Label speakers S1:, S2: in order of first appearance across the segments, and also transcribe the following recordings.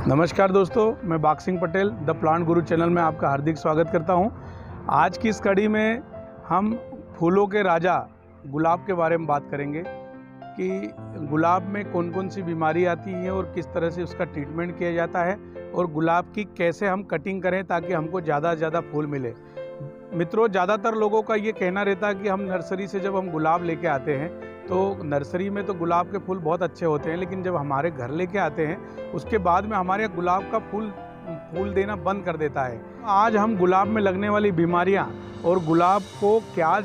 S1: नमस्कार दोस्तों, मैं बाग Singh Patel the plant Guru channel में आपका हार्दिक स्वागत करता हूं। आज की इस कड़ी में हम फूलों के राजा गुलाब के बारे में बात करेंगे कि गुलाब में कौन कौन सी बीमारी आती है और किस तरह से उसका ट्रीटमेंट किया जाता है और गुलाब की कैसे हम कटिंग करें ताकि हमको ज़्यादा से ज़्यादा फूल मिले। मित्रों, ज़्यादातर लोगों का ये कहना रहता है कि हम नर्सरी से जब हम गुलाब लेके आते हैं तो नर्सरी में तो गुलाब के फूल बहुत अच्छे होते हैं, लेकिन जब हमारे घर लेके आते हैं उसके बाद में हमारे यहाँ गुलाब का फूल देना बंद कर देता है। आज हम गुलाब में लगने वाली बीमारियाँ और गुलाब को क्या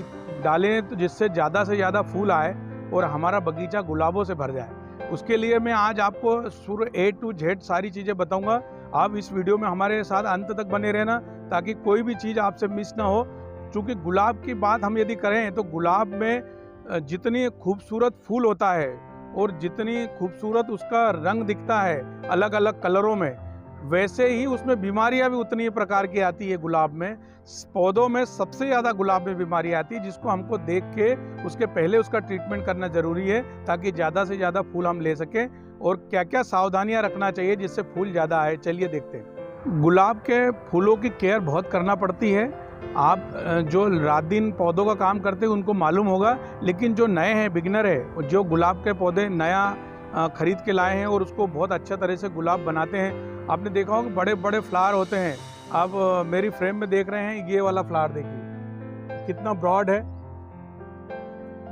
S1: डालें तो जिससे ज़्यादा से ज़्यादा फूल आए और हमारा बगीचा गुलाबों से भर जाए, उसके लिए मैं आज आपको शुरू A to Z सारी चीज़ें बताऊँगा। आप इस वीडियो में हमारे साथ अंत तक बने रहना ताकि कोई भी चीज़ आपसे मिस ना हो। चूँकि गुलाब की बात हम यदि करें तो गुलाब में जितनी खूबसूरत फूल होता है और जितनी खूबसूरत उसका रंग दिखता है अलग अलग कलरों में, वैसे ही उसमें बीमारियां भी उतनी प्रकार की आती है। गुलाब में पौधों में सबसे ज़्यादा गुलाब में बीमारी आती है, जिसको हमको देख के उसके पहले उसका ट्रीटमेंट करना ज़रूरी है ताकि ज़्यादा से ज़्यादा फूल हम ले सकें। और क्या क्या सावधानियां रखना चाहिए जिससे फूल ज़्यादा आए, चलिए देखते हैं। गुलाब के फूलों की केयर बहुत करना पड़ती है। आप जो रात दिन पौधों का काम करते हैं उनको मालूम होगा, लेकिन जो नए हैं, बिगिनर है, जो गुलाब के पौधे नया खरीद के लाए हैं और उसको बहुत अच्छा तरह से गुलाब बनाते हैं, आपने देखा होगा बड़े बड़े फ्लावर होते हैं। आप मेरी फ्रेम में देख रहे हैं, ये वाला फ्लावर देखिए कितना ब्रॉड है,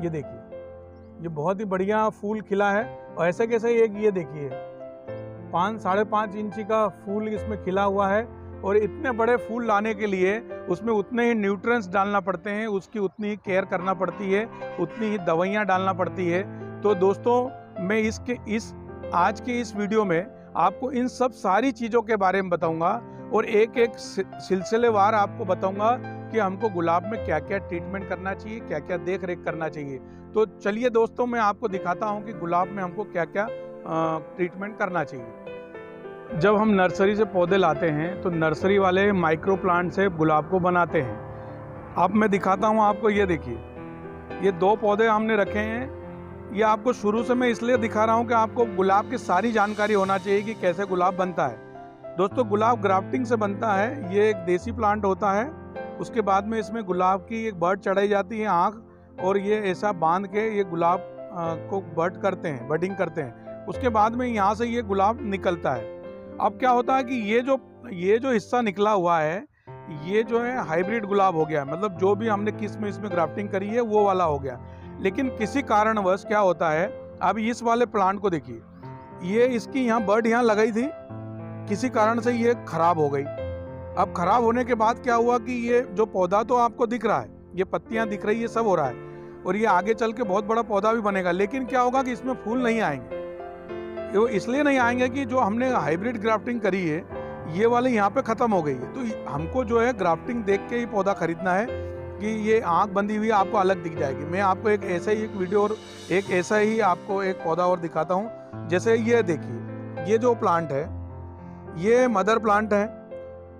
S1: ये देखिए ये बहुत ही बढ़िया फूल खिला है। और ऐसे कैसे एक ये देखिए 5-5.5 इंची का फूल इसमें खिला हुआ है। और इतने बड़े फूल लाने के लिए उसमें उतने ही न्यूट्रिएंट्स डालना पड़ते हैं, उसकी उतनी ही केयर करना पड़ती है, उतनी ही दवाइयाँ डालना पड़ती है। तो दोस्तों, मैं आज के इस वीडियो में आपको इन सब सारी चीज़ों के बारे में बताऊंगा और एक एक सिलसिलेवार आपको बताऊंगा कि हमको गुलाब में क्या क्या ट्रीटमेंट करना चाहिए, क्या क्या देख रेख करना चाहिए। तो चलिए दोस्तों, मैं आपको दिखाता हूँ कि गुलाब में हमको क्या क्या ट्रीटमेंट करना चाहिए। जब हम नर्सरी से पौधे लाते हैं तो नर्सरी वाले माइक्रो प्लांट से गुलाब को बनाते हैं। अब मैं दिखाता हूँ आपको, ये देखिए ये 2 पौधे हमने रखे हैं। ये आपको शुरू से मैं इसलिए दिखा रहा हूँ कि आपको गुलाब की सारी जानकारी होना चाहिए कि कैसे गुलाब बनता है। दोस्तों, गुलाब ग्राफ्टिंग से बनता है। ये एक देसी प्लांट होता है। उसके बाद में इसमें गुलाब की एक बर्ड चढ़ाई जाती है, आँख, और ये ऐसा बांध के ये गुलाब को बर्ड करते हैं, बडिंग करते हैं। उसके बाद में यहाँ से ये गुलाब निकलता है। अब क्या होता है कि ये जो हिस्सा निकला हुआ है, ये जो है हाइब्रिड गुलाब हो गया, मतलब जो भी हमने किस्म इसमें ग्राफ्टिंग करी है वो वाला हो गया। लेकिन किसी कारणवश क्या होता है, अब इस वाले प्लांट को देखिए, ये इसकी यहाँ बर्ड यहाँ लगाई थी, किसी कारण से ये खराब हो गई। अब खराब होने के बाद क्या हुआ कि ये जो पौधा तो आपको दिख रहा है, ये पत्तियां दिख रही है, सब हो रहा है और ये आगे चल के बहुत बड़ा पौधा भी बनेगा, लेकिन क्या होगा कि इसमें फूल नहीं आएंगे। वो इसलिए नहीं आएंगे कि जो हमने हाइब्रिड ग्राफ्टिंग करी है ये वाले यहाँ पे ख़त्म हो गई है। तो हमको जो है ग्राफ्टिंग देख के ही पौधा खरीदना है कि ये आँख बंधी हुई आपको अलग दिख जाएगी। मैं आपको एक ऐसा ही एक वीडियो और एक ऐसा ही आपको एक पौधा और दिखाता हूँ। जैसे ये देखिए, ये जो प्लांट है ये मदर प्लांट है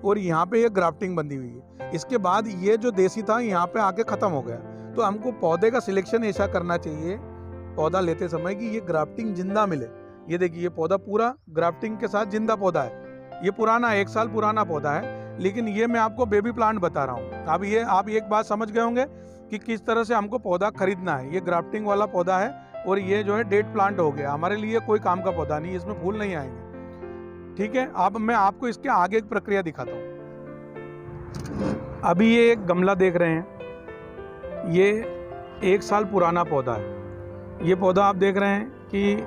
S1: और यहाँ पे ये ग्राफ्टिंग बंधी हुई है। इसके बाद ये जो देसी था यहाँ पे आके ख़त्म हो गया। तो हमको पौधे का सिलेक्शन ऐसा करना चाहिए पौधा लेते समय कि ये ग्राफ्टिंग जिंदा मिले। ये देखिए, ये पौधा पूरा ग्राफ्टिंग के साथ जिंदा पौधा है। ये पुराना 1 साल पुराना पौधा है, लेकिन ये मैं आपको बेबी प्लांट बता रहा हूँ। अब ये आप एक बात समझ गए होंगे कि किस तरह से हमको पौधा खरीदना है। ये ग्राफ्टिंग वाला पौधा है और ये जो है डेड प्लांट हो गया, हमारे लिए कोई काम का पौधा नहीं, इसमें फूल नहीं आएंगे। ठीक है, अब मैं आपको इसके आगे एक प्रक्रिया दिखाता हूँ। अभी ये एक गमला देख रहे हैं, ये 1 साल पुराना पौधा है। ये पौधा आप देख रहे हैं कि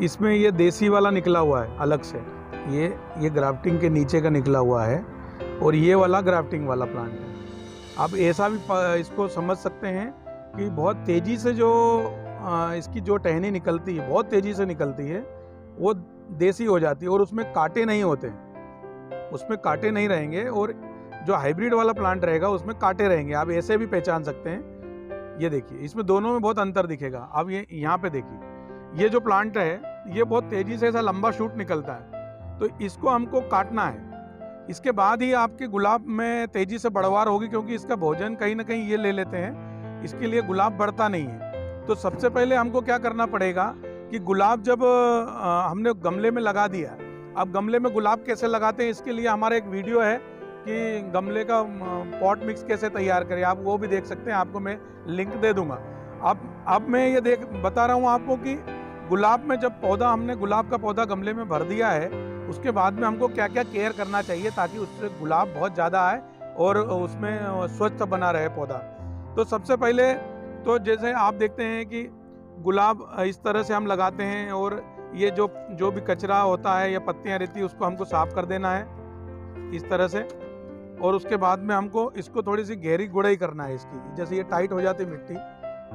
S1: इसमें ये देसी वाला निकला हुआ है अलग से, ये ग्राफ्टिंग के नीचे का निकला हुआ है और ये वाला ग्राफ्टिंग वाला प्लांट है। आप ऐसा भी इसको समझ सकते हैं कि बहुत तेज़ी से जो इसकी जो टहनी निकलती है, बहुत तेज़ी से निकलती है, वो देसी हो जाती है और उसमें कांटे नहीं होते, उसमें कांटे नहीं रहेंगे। और जो हाइब्रिड वाला प्लांट रहेगा उसमें कांटे रहेंगे। आप ऐसे भी पहचान सकते हैं। ये देखिए, इसमें दोनों में बहुत अंतर दिखेगा। अब ये यहाँ पे देखिए, ये जो प्लांट है ये बहुत तेज़ी से ऐसा लंबा शूट निकलता है, तो इसको हमको काटना है। इसके बाद ही आपके गुलाब में तेज़ी से बढ़वार होगी, क्योंकि इसका भोजन कहीं ना कहीं ये ले लेते हैं, इसके लिए गुलाब बढ़ता नहीं है। तो सबसे पहले हमको क्या करना पड़ेगा कि गुलाब जब हमने गमले में लगा दिया, अब गमले में गुलाब कैसे लगाते हैं इसके लिए हमारा एक वीडियो है कि गमले का पॉट मिक्स कैसे तैयार करें, आप वो भी देख सकते हैं, आपको मैं लिंक दे दूंगा। अब मैं ये बता रहा हूँ आपको कि गुलाब में जब हमने गुलाब का पौधा गमले में भर दिया है, उसके बाद में हमको क्या क्या केयर करना चाहिए ताकि उससे गुलाब बहुत ज़्यादा आए और उसमें स्वच्छ बना रहे पौधा। तो सबसे पहले तो जैसे आप देखते हैं कि गुलाब इस तरह से हम लगाते हैं और ये जो भी कचरा होता है या पत्तियां रहती है उसको हमको साफ कर देना है इस तरह से। और उसके बाद में हमको इसको थोड़ी सी गहरी गुड़ाई करना है इसकी, जैसे ये टाइट हो जाती मिट्टी,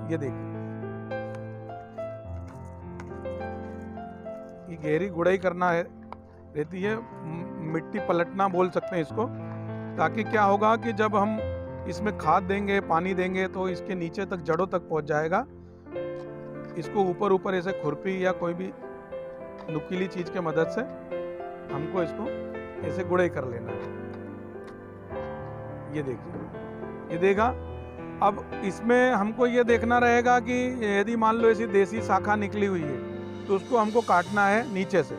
S1: ये देखिए ये गहरी गुड़ाई करना है रहती है, मिट्टी पलटना बोल सकते हैं इसको, ताकि क्या होगा कि जब हम इसमें खाद देंगे, पानी देंगे तो इसके नीचे तक, जड़ों तक पहुंच जाएगा। इसको ऊपर ऐसे खुरपी या कोई भी नुकीली चीज के मदद से हमको इसको ऐसे गुड़ाई कर लेना है। ये देखिए, ये देखा। अब इसमें हमको ये देखना रहेगा कि यदि मान लो ऐसी देसी शाखा निकली हुई है तो उसको हमको काटना है नीचे से।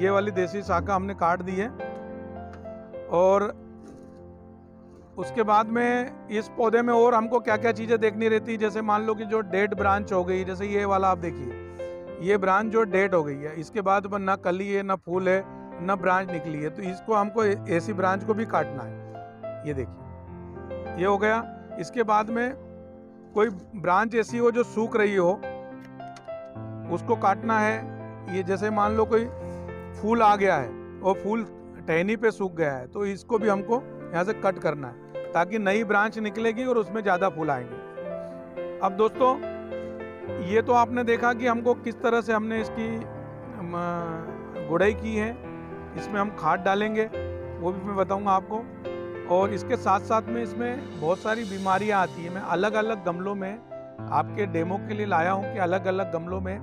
S1: ये वाली देसी शाखा हमने काट दी है। और उसके बाद में इस पौधे में और हमको क्या क्या चीजें देखनी रहती है, जैसे मान लो कि जो डेड ब्रांच हो गई, जैसे ये वाला आप देखिए, ये ब्रांच जो डेड हो गई है, इसके बाद ना कली है, ना फूल है, ना ब्रांच निकली है, तो इसको हमको ऐसी ब्रांच को भी काटना है। ये देखिए, ये हो गया। इसके बाद में कोई ब्रांच ऐसी हो जो सूख रही हो, उसको काटना है। ये जैसे मान लो कोई फूल आ गया है और फूल टहनी पे सूख गया है, तो इसको भी हमको यहाँ से कट करना है ताकि नई ब्रांच निकलेगी और उसमें ज़्यादा फूल आएंगे। अब दोस्तों, ये तो आपने देखा कि हमको किस तरह से हमने इसकी गुड़ाई की है। इसमें हम खाद डालेंगे, वो भी मैं बताऊंगा आपको। और इसके साथ साथ में इसमें बहुत सारी बीमारियां आती हैं। मैं अलग अलग गमलों में आपके डेमो के लिए लाया हूं कि अलग अलग गमलों में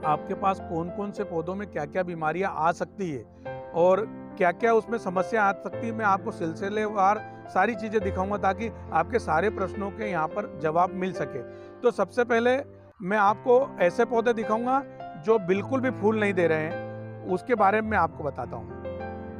S1: आपके पास कौन कौन से पौधों में क्या क्या बीमारियां आ सकती है और क्या क्या उसमें समस्या आ सकती है। मैं आपको सिलसिलेवार सारी चीज़ें दिखाऊंगा ताकि आपके सारे प्रश्नों के यहाँ पर जवाब मिल सके। तो सबसे पहले मैं आपको ऐसे पौधे दिखाऊंगा जो बिल्कुल भी फूल नहीं दे रहे हैं, उसके बारे में आपको बताता हूँ।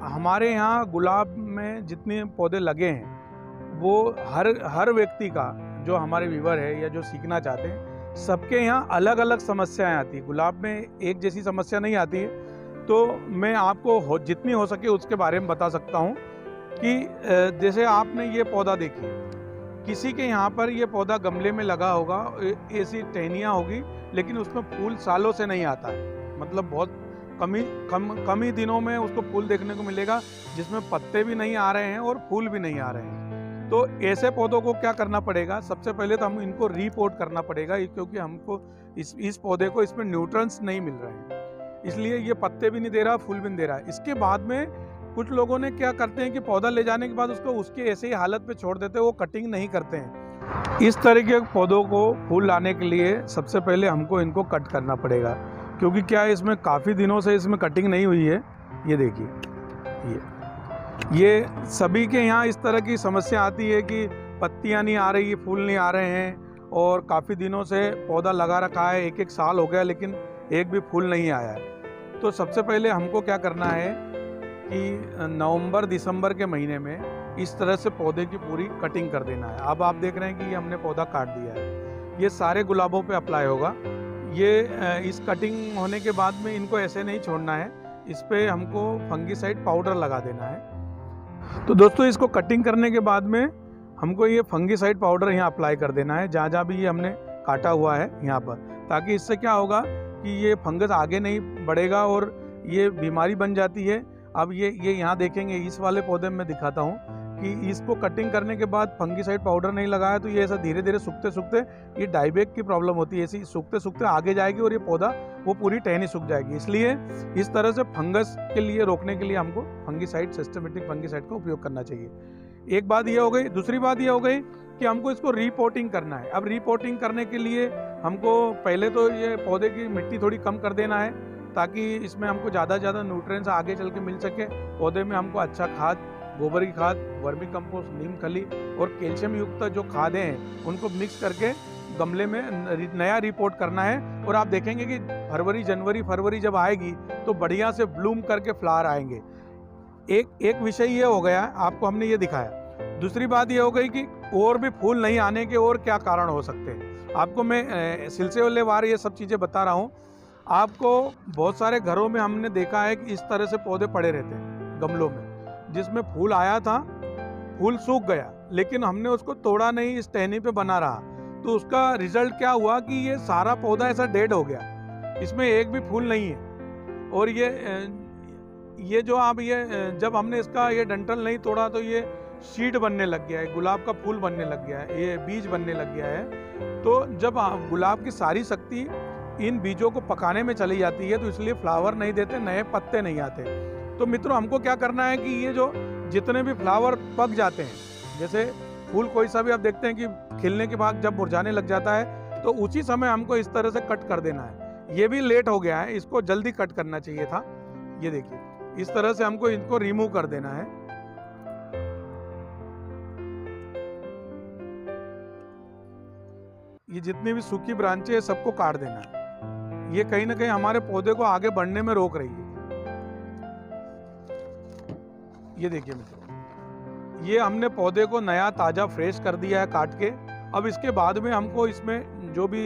S1: हमारे यहाँ गुलाब में जितने पौधे लगे हैं वो हर व्यक्ति का, जो हमारे व्यूवर है या जो सीखना चाहते हैं, सबके यहाँ अलग अलग समस्याएं आती है। गुलाब में एक जैसी समस्या नहीं आती है। तो मैं आपको जितनी हो सके उसके बारे में बता सकता हूँ कि जैसे आपने ये पौधा देखिए, किसी के यहाँ पर ये पौधा गमले में लगा होगा, ऐसी टहनियाँ होगी, लेकिन उसमें फूल सालों से नहीं आता है। मतलब बहुत कम ही दिनों में उसको फूल देखने को मिलेगा, जिसमें पत्ते भी नहीं आ रहे हैं और फूल भी नहीं आ रहे हैं। तो ऐसे पौधों को क्या करना पड़ेगा, सबसे पहले तो हम इनको रीपोर्ट करना पड़ेगा, क्योंकि हमको इस पौधे को इसमें न्यूट्रिएंट्स नहीं मिल रहे हैं, इसलिए ये पत्ते भी नहीं दे रहा, फूल भी नहीं दे रहा है। इसके बाद में कुछ लोगों ने क्या करते हैं कि पौधा ले जाने के बाद उसको उसके ऐसे ही हालत पे छोड़ देते हैं, वो कटिंग नहीं करते हैं। इस तरह के पौधों को फूल लाने के लिए सबसे पहले हमको इनको कट करना पड़ेगा, क्योंकि क्या है, इसमें काफ़ी दिनों से इसमें कटिंग नहीं हुई है। ये देखिए, ये सभी के यहाँ इस तरह की समस्या आती है कि पत्तियाँ नहीं आ रही, फूल नहीं आ रहे हैं और काफ़ी दिनों से पौधा लगा रखा है, एक साल हो गया लेकिन एक भी फूल नहीं आया है। तो सबसे पहले हमको क्या करना है कि नवंबर दिसंबर के महीने में इस तरह से पौधे की पूरी कटिंग कर देना है। अब आप देख रहे हैं कि ये हमने पौधा काट दिया है, ये सारे गुलाबों पे अप्लाई होगा। ये इस कटिंग होने के बाद में इनको ऐसे नहीं छोड़ना है, इस पर हमको फंगीसाइड पाउडर लगा देना है। तो दोस्तों, इसको कटिंग करने के बाद में हमको ये फंगीसाइड पाउडर यहाँ अप्लाई कर देना है, जहाँ जहाँ भी ये हमने काटा हुआ है यहाँ पर, ताकि इससे क्या होगा कि ये फंगस आगे नहीं बढ़ेगा और ये बीमारी बन जाती है। अब ये यहाँ देखेंगे, इस वाले पौधे में दिखाता हूँ कि इसको कटिंग करने के बाद फंगीसाइड पाउडर नहीं लगाया तो ये ऐसा धीरे धीरे सूखते सूखते ये डाइबैक की प्रॉब्लम होती है, ऐसी सूखते सूखते आगे जाएगी और ये पौधा वो पूरी टहनी सूख जाएगी। इसलिए इस तरह से फंगस के लिए रोकने के लिए हमको फंगीसाइड, सिस्टमेटिक फंगीसाइड का उपयोग करना चाहिए। एक बात ये हो गई। दूसरी बात ये हो गई कि हमको इसको रीपोर्टिंग करना है। अब रीपोर्टिंग करने के लिए हमको पहले तो ये पौधे की मिट्टी थोड़ी कम कर देना है, ताकि इसमें हमको ज़्यादा से ज़्यादा न्यूट्रिएंट्स आगे चल के मिल सके। पौधे में हमको अच्छा खाद, गोबर की खाद, वर्मी कंपोस्ट, नीम खली और कैल्शियम युक्त जो खादें हैं उनको मिक्स करके गमले में नया रिपोर्ट करना है। और आप देखेंगे कि फरवरी, जनवरी, फरवरी जब आएगी तो बढ़िया से ब्लूम करके फ्लावर आएंगे। एक विषय ये हो गया, आपको हमने ये दिखाया। दूसरी बात ये हो गई कि और भी फूल नहीं आने के और क्या कारण हो सकते हैं। आपको मैं सिलसिलेवार ये सब चीज़ें बता रहा हूँ। आपको बहुत सारे घरों में हमने देखा है कि इस तरह से पौधे पड़े रहते हैं गमलों में, जिसमें फूल आया था, फूल सूख गया, लेकिन हमने उसको तोड़ा नहीं, इस टहनी पे बना रहा। तो उसका रिजल्ट क्या हुआ कि ये सारा पौधा ऐसा डेड हो गया, इसमें एक भी फूल नहीं है। और ये जो आप जब हमने इसका ये डंठल नहीं तोड़ा तो ये शीड बनने लग गया है, गुलाब का फूल बनने लग गया है, ये बीज बनने लग गया है। तो जब गुलाब की सारी शक्ति इन बीजों को पकाने में चली जाती है तो इसलिए फ्लावर नहीं देते, नए पत्ते नहीं आते। तो मित्रों, हमको क्या करना है कि ये जो जितने भी फ्लावर पक जाते हैं, जैसे फूल कोई सा भी आप देखते हैं कि खिलने के बाद जब मुरझाने लग जाता है, तो उसी समय हमको इस तरह से कट कर देना है। ये भी लेट हो गया है, इसको जल्दी कट करना चाहिए था। ये देखिए, इस तरह से हमको इनको रिमूव कर देना है। ये जितनी भी सूखी ब्रांचें है सबको काट देना है। ये कहीं ना कहीं हमारे पौधे को आगे बढ़ने में रोक रही है। ये देखिए मित्रों, ये हमने पौधे को नया ताज़ा फ्रेश कर दिया है काट के। अब इसके बाद में हमको इसमें जो भी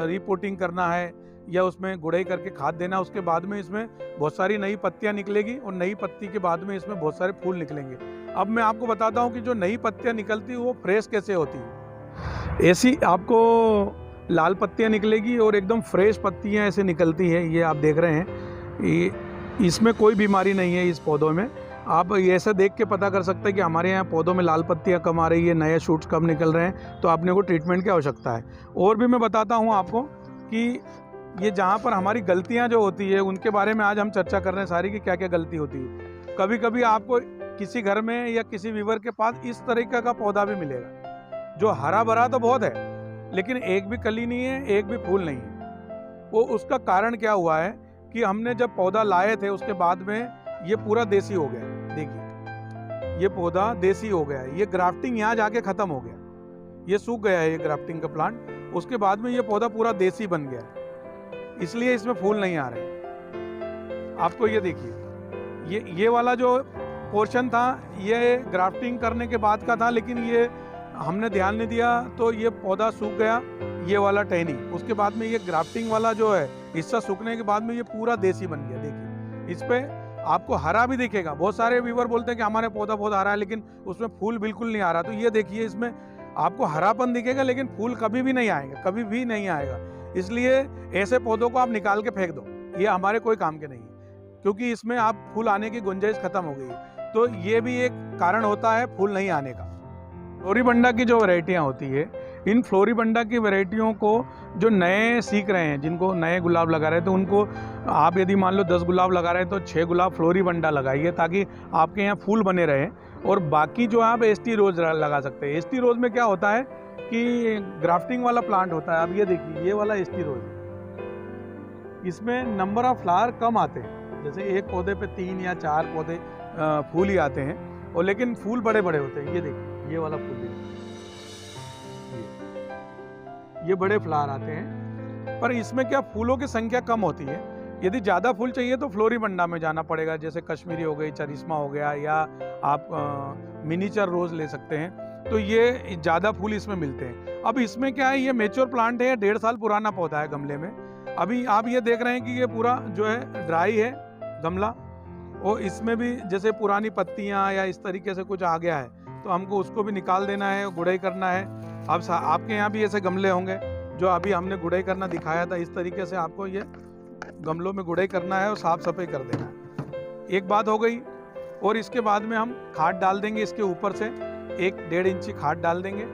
S1: रिपोर्टिंग करना है या उसमें गुड़ाई करके खाद देना, उसके बाद में इसमें बहुत सारी नई पत्तियां निकलेगी और नई पत्ती के बाद में इसमें बहुत सारे फूल निकलेंगे। अब मैं आपको बताता हूं कि जो नई पत्तियां निकलती है वो फ्रेश कैसे होती है। ऐसी आपको लाल पत्तियां निकलेगी और एकदम फ्रेश पत्तियां ऐसे निकलती है। ये आप देख रहे हैं, इसमें कोई बीमारी नहीं है इस पौधों में। आप ऐसा देख के पता कर सकते हैं कि हमारे यहाँ पौधों में लाल पत्तियाँ कम आ रही है, नए शूट्स कम निकल रहे हैं, तो आपने को ट्रीटमेंट की आवश्यकता है। और भी मैं बताता हूँ आपको कि ये जहाँ पर हमारी गलतियाँ जो होती है उनके बारे में आज हम चर्चा कर रहे हैं सारी, कि क्या क्या गलती होती है। कभी कभी आपको किसी घर में या किसी वीवर के पास इस तरीके का पौधा भी मिलेगा जो हरा भरा तो बहुत है, लेकिन एक भी कली नहीं है, एक भी फूल नहीं है। वो उसका कारण क्या हुआ है कि हमने जब पौधा लाए थे उसके बाद में ये पूरा देसी हो गया। देखिए, ये पौधा देसी हो गया, ये ग्राफ्टिंग यहाँ जाके खत्म हो गया, ये सूख गया है ये ग्राफ्टिंग का प्लांट। उसके बाद में ये पौधा पूरा देसी बन गया, इसलिए इसमें फूल नहीं आ रहे। आपको ये देखिए, ये वाला जो पोर्शन था ये ग्राफ्टिंग करने के बाद का था, लेकिन ये हमने ध्यान नहीं दिया तो ये पौधा सूख गया, ये वाला टहनी। उसके बाद में ये ग्राफ्टिंग वाला जो है हिस्सा सूखने के बाद में ये पूरा देसी बन गया। देखिए, इस पे आपको हरा भी दिखेगा। बहुत सारे व्यूअर बोलते हैं कि हमारे पौधा बहुत हरा है, लेकिन उसमें फूल बिल्कुल नहीं आ रहा। तो ये देखिए, इसमें आपको हरापन दिखेगा लेकिन फूल कभी भी नहीं आएंगे, कभी भी नहीं आएगा। इसलिए ऐसे पौधों को आप निकाल के फेंक दो, ये हमारे कोई काम के नहीं है, क्योंकि इसमें आप फूल आने की गुंजाइश खत्म हो गई है। तो ये भी एक कारण होता है फूल नहीं आने का। फ्लोरीबंडा की जो वैरायटियाँ होती है, इन फ्लोरीबंडा की वैरायटियों को जो नए सीख रहे हैं, जिनको नए गुलाब लगा रहे हैं, तो उनको आप यदि मान लो 10 गुलाब लगा रहे हैं तो 6 गुलाब फ्लोरीबंडा लगाइए, ताकि आपके यहाँ फूल बने रहे। और बाकी जो आप एसटी रोज लगा सकते हैं। एसटी रोज में क्या होता है कि ग्राफ्टिंग वाला प्लांट होता है। अब ये देखिए, ये वाला एसटी रोज, इसमें नंबर ऑफ फ्लावर कम आते हैं, जैसे एक पौधे पे 3 या 4 पौधे फूल ही आते हैं, और लेकिन फूल बड़े बड़े होते हैं। ये देखिए, ये वाला फूल देखिए, ये बड़े फ्लावर आते हैं। पर इसमें क्या, फूलों की संख्या कम होती है। यदि ज़्यादा फूल चाहिए तो फ्लोरीबंडा में जाना पड़ेगा, जैसे कश्मीरी हो गई, चरिश्मा हो गया, या आप मिनीचर रोज ले सकते हैं। तो ये ज़्यादा फूल इसमें मिलते हैं। अब इसमें क्या है, ये मैच्योर प्लांट है, 1.5 साल पुराना पौधा है गमले में। अभी आप ये देख रहे हैं कि ये पूरा जो है ड्राई है गमला, और इसमें भी जैसे पुरानी पत्तियाँ या इस तरीके से कुछ आ गया है, तो हमको उसको भी निकाल देना है, गुड़ाई करना है। अब आपके यहाँ भी ऐसे गमले होंगे जो अभी हमने गुड़ाई करना दिखाया था, इस तरीके से आपको ये गमलों में गुड़ाई करना है और साफ सफाई कर देना है। एक बात हो गई। और इसके बाद में हम खाद डाल देंगे, इसके ऊपर से 1-1.5 इंची खाद डाल देंगे,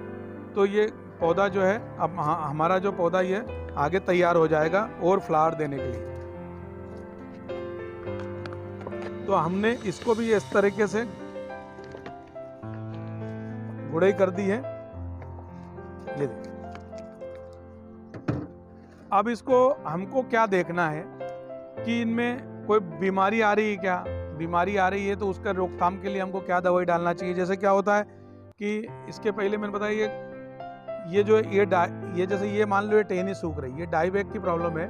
S1: तो ये पौधा जो है, अब हमारा जो पौधा ये आगे तैयार हो जाएगा और फ्लावर देने के लिए। तो हमने इसको भी इस तरीके से गुड़ाई कर दी है। ये देखिए, अब इसको हमको क्या देखना है कि इनमें कोई बीमारी आ रही है क्या। बीमारी आ रही है तो उसका रोकथाम के लिए हमको क्या दवाई डालना चाहिए। जैसे क्या होता है कि इसके पहले मैंने बताया, ये जो ये जैसे ये मान लो ये टहनी सूख रही है, ये डाईबैक की प्रॉब्लम है।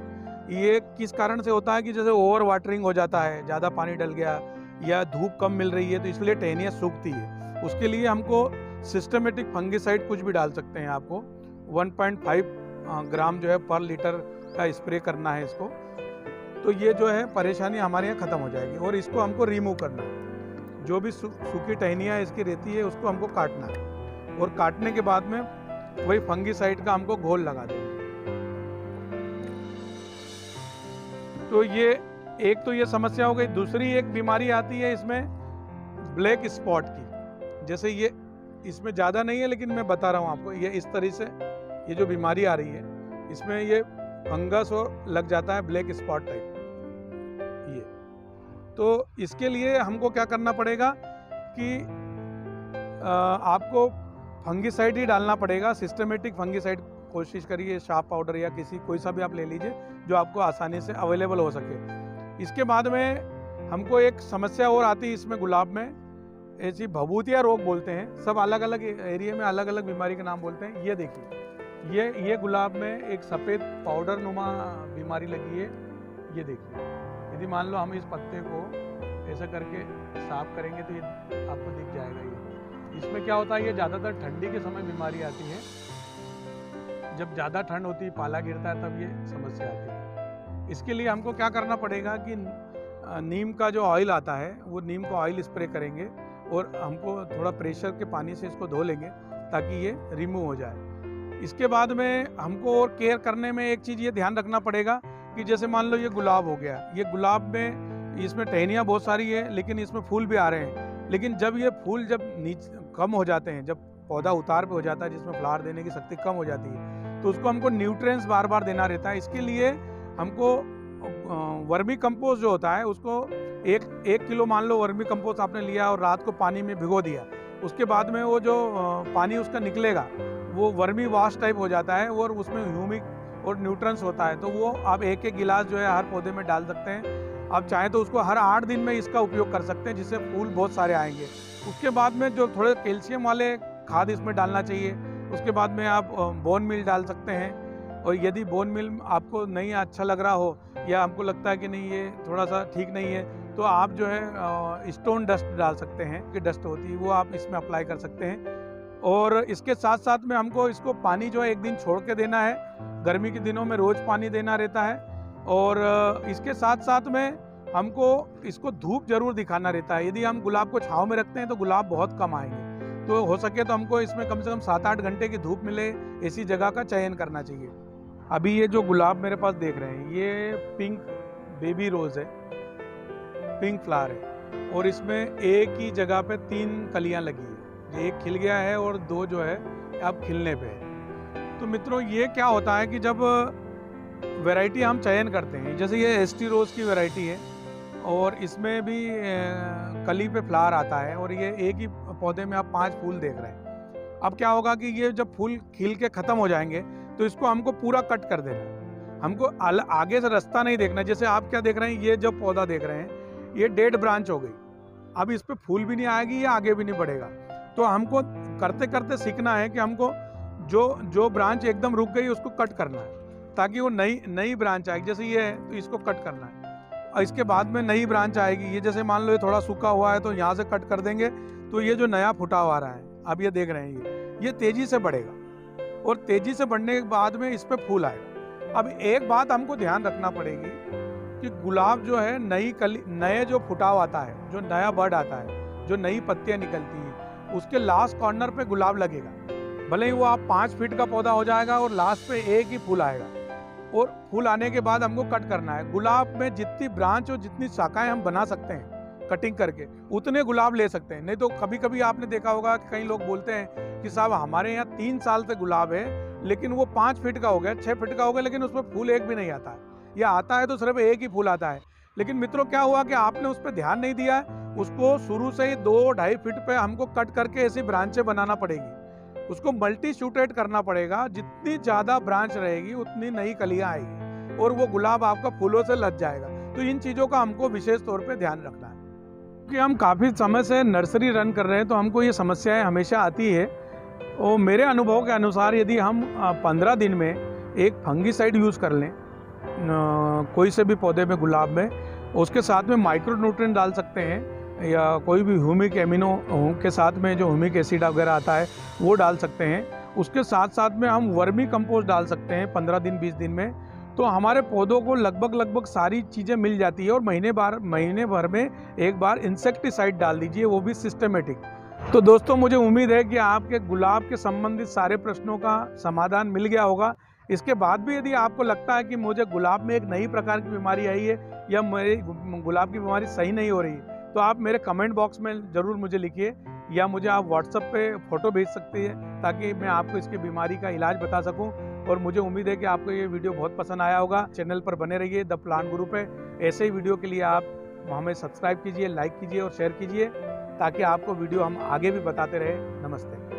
S1: ये किस कारण से होता है कि जैसे ओवर वाटरिंग हो जाता है, ज़्यादा पानी डल गया या धूप कम मिल रही है तो इसलिए टहनियाँ सूखती है। उसके लिए हमको सिस्टमेटिक फंगिसाइड कुछ भी डाल सकते हैं। आपको 1.5 ग्राम जो है पर लीटर का स्प्रे करना है इसको, तो ये जो है परेशानी हमारे यहाँ ख़त्म हो जाएगी। और इसको हमको रिमूव करना है, जो भी सूखी टहनियाँ इसकी रहती है उसको हमको काटना है, और काटने के बाद में वही फंगिसाइड का हमको घोल लगा देना। तो ये एक तो ये समस्या हो गई। दूसरी एक बीमारी आती है इसमें ब्लैक स्पॉट की। जैसे ये इसमें ज़्यादा नहीं है लेकिन मैं बता रहा हूँ आपको, ये इस तरह से ये जो बीमारी आ रही है इसमें ये फंगस और लग जाता है ब्लैक स्पॉट टाइप ये। तो इसके लिए हमको क्या करना पड़ेगा कि आपको फंगिसाइड ही डालना पड़ेगा, सिस्टमेटिक फंगिसाइड कोशिश करिए, शार्प पाउडर या कोई सा भी आप ले लीजिए जो आपको आसानी से अवेलेबल हो सके। इसके बाद में हमको एक समस्या और आती है इसमें गुलाब में, ऐसी भभूतिया रोग बोलते हैं, सब अलग अलग एरिया में अलग अलग बीमारी के नाम बोलते हैं। ये देखिए, ये गुलाब में एक सफ़ेद पाउडर नुमा बीमारी लगी है। ये देखिए, यदि मान लो हम इस पत्ते को ऐसा करके साफ करेंगे तो ये आपको दिख जाएगा। ये इसमें क्या होता है, ये ज़्यादातर ठंडी के समय बीमारी आती है। जब ज़्यादा ठंड होती है, पाला गिरता है, तब ये समस्या आती है। इसके लिए हमको क्या करना पड़ेगा कि नीम का जो ऑयल आता है वो नीम का ऑयल स्प्रे करेंगे और हमको थोड़ा प्रेशर के पानी से इसको धो लेंगे ताकि ये रिमूव हो जाए। इसके बाद में हमको और केयर करने में एक चीज़ ये ध्यान रखना पड़ेगा कि जैसे मान लो ये गुलाब हो गया, ये गुलाब में इसमें टहनियाँ बहुत सारी है लेकिन इसमें फूल भी आ रहे हैं। लेकिन जब ये फूल जब नीचे कम हो जाते हैं, जब पौधा उतार पे हो जाता है जिसमें फ्लावर देने की शक्ति कम हो जाती है, तो उसको हमको न्यूट्रिएंट्स बार बार देना रहता है। इसके लिए हमको वर्मी कंपोस्ट जो होता है उसको एक किलो मान लो वर्मी कंपोस्ट आपने लिया और रात को पानी में भिगो दिया, उसके बाद में वो जो पानी उसका निकलेगा वो वर्मी वाश टाइप हो जाता है और उसमें ह्यूमिक और न्यूट्रंस होता है। तो वो आप एक एक गिलास जो है हर पौधे में डाल सकते हैं। आप चाहें तो उसको हर 8 दिन में इसका उपयोग कर सकते हैं, जिससे फूल बहुत सारे आएंगे। उसके बाद में जो थोड़े कैल्शियम वाले खाद इसमें डालना चाहिए। उसके बाद में आप बोन मील डाल सकते हैं, और यदि बोन मील आपको नहीं अच्छा लग रहा हो या आपको लगता है कि नहीं ये थोड़ा सा ठीक नहीं है, तो आप जो है स्टोन डस्ट डाल सकते हैं कि डस्ट होती है वो आप इसमें अप्लाई कर सकते हैं। और इसके साथ साथ में हमको इसको पानी जो है एक दिन छोड़ के देना है, गर्मी के दिनों में रोज़ पानी देना रहता है। और इसके साथ साथ में हमको इसको धूप जरूर दिखाना रहता है। यदि हम गुलाब को छाँव में रखते हैं तो गुलाब बहुत कम आएंगे, तो हो सके तो हमको इसमें कम से कम 7-8 घंटे की धूप मिले, ऐसी जगह का चयन करना चाहिए। अभी ये जो गुलाब मेरे पास देख रहे हैं ये पिंक बेबी रोज़ है, पिंक फ्लावर है, और इसमें एक ही जगह पे 3 कलियां लगी है। एक खिल गया है और 2 जो है अब खिलने पे है। तो मित्रों ये क्या होता है कि जब वैरायटी हम चयन करते हैं, जैसे ये एसटी रोज़ की वैरायटी है और इसमें भी कली पे फ्लावर आता है और ये एक ही पौधे में आप 5 फूल देख रहे हैं। अब क्या होगा कि ये जब फूल खिल के ख़त्म हो जाएंगे तो इसको हमको पूरा कट कर देना है। हमको आगे से रास्ता नहीं देखना। जैसे आप क्या देख रहे हैं, ये जो पौधा देख रहे हैं ये डेड ब्रांच हो गई, अब इस पे फूल भी नहीं आएगी या आगे भी नहीं बढ़ेगा। तो हमको करते करते सीखना है कि हमको जो ब्रांच एकदम रुक गई उसको कट करना है ताकि वो नई ब्रांच आएगी। जैसे ये है तो इसको कट करना है और इसके बाद में नई ब्रांच आएगी। ये जैसे मान लो ये थोड़ा सूखा हुआ है तो यहाँ से कट कर देंगे तो ये जो नया फुटा हुआ रहा है, अब ये देख रहे हैं ये तेजी से बढ़ेगा और तेजी से बढ़ने के बाद में इस पे फूल आएगा। अब एक बात हमको ध्यान रखना पड़ेगी कि गुलाब जो है नए जो फुटाव आता है, जो नया बर्ड आता है, जो नई पत्तियां निकलती हैं, उसके लास्ट कॉर्नर पे गुलाब लगेगा। भले ही वो आप 5 फीट का पौधा हो जाएगा और लास्ट पे एक ही फूल आएगा, और फूल आने के बाद हमको कट करना है। गुलाब में जितनी ब्रांच और जितनी शाखाएं हम बना सकते हैं कटिंग करके, उतने गुलाब ले सकते हैं। नहीं तो कभी कभी आपने देखा होगा कि कई लोग बोलते हैं कि साहब हमारे यहाँ 3 साल से गुलाब है लेकिन वो 5 फीट का हो गया, 6 फीट का हो गया, लेकिन उसमें फूल एक भी नहीं आता है, या आता है तो सिर्फ एक ही फूल आता है। लेकिन मित्रों क्या हुआ कि आपने उस पर ध्यान नहीं दिया है। उसको शुरू से ही 2-2.5 फीट पे हमको कट करके ऐसी ब्रांचें बनाना पड़ेगी, उसको मल्टी शूटेड करना पड़ेगा। जितनी ज़्यादा ब्रांच रहेगी उतनी नई कलियाँ आएगी और वो गुलाब आपका फूलों से लद जाएगा। तो इन चीज़ों का हमको विशेष तौर पर ध्यान रखना है, क्योंकि हम काफ़ी समय से नर्सरी रन कर रहे हैं तो हमको ये समस्याएं हमेशा आती है। और मेरे अनुभव के अनुसार यदि हम 15 दिन में एक फंगिसाइड यूज़ कर लें कोई से भी पौधे में, गुलाब में, उसके साथ में माइक्रो न्यूट्रिएंट डाल सकते हैं या कोई भी ह्यूमिक एमिनो के साथ में जो ह्यूमिक एसिड वगैरह आता है वो डाल सकते हैं। उसके साथ साथ में हम वर्मी कंपोस्ट डाल सकते हैं 15 दिन 20 दिन में। तो हमारे पौधों को लगभग सारी चीज़ें मिल जाती है। और महीने भर में एक बार इंसेक्टिसाइड डाल दीजिए, वो भी सिस्टमेटिक। तो दोस्तों, मुझे उम्मीद है कि आपके गुलाब के संबंधित सारे प्रश्नों का समाधान मिल गया होगा। इसके बाद भी यदि आपको लगता है कि मुझे गुलाब में एक नई प्रकार की बीमारी आई है या मेरी गुलाब की बीमारी सही नहीं हो रही, तो आप मेरे कमेंट बॉक्स में ज़रूर मुझे लिखिए, या मुझे आप व्हाट्सएप पे फ़ोटो भेज सकते हैं ताकि मैं आपको इसकी बीमारी का इलाज बता सकूं। और मुझे उम्मीद है कि आपको ये वीडियो बहुत पसंद आया होगा। चैनल पर बने रहिए द प्लांट गुरु पे। ऐसे ही वीडियो के लिए आप हमें सब्सक्राइब कीजिए, लाइक कीजिए और शेयर कीजिए ताकि आपको वीडियो हम आगे भी बताते रहे। नमस्ते।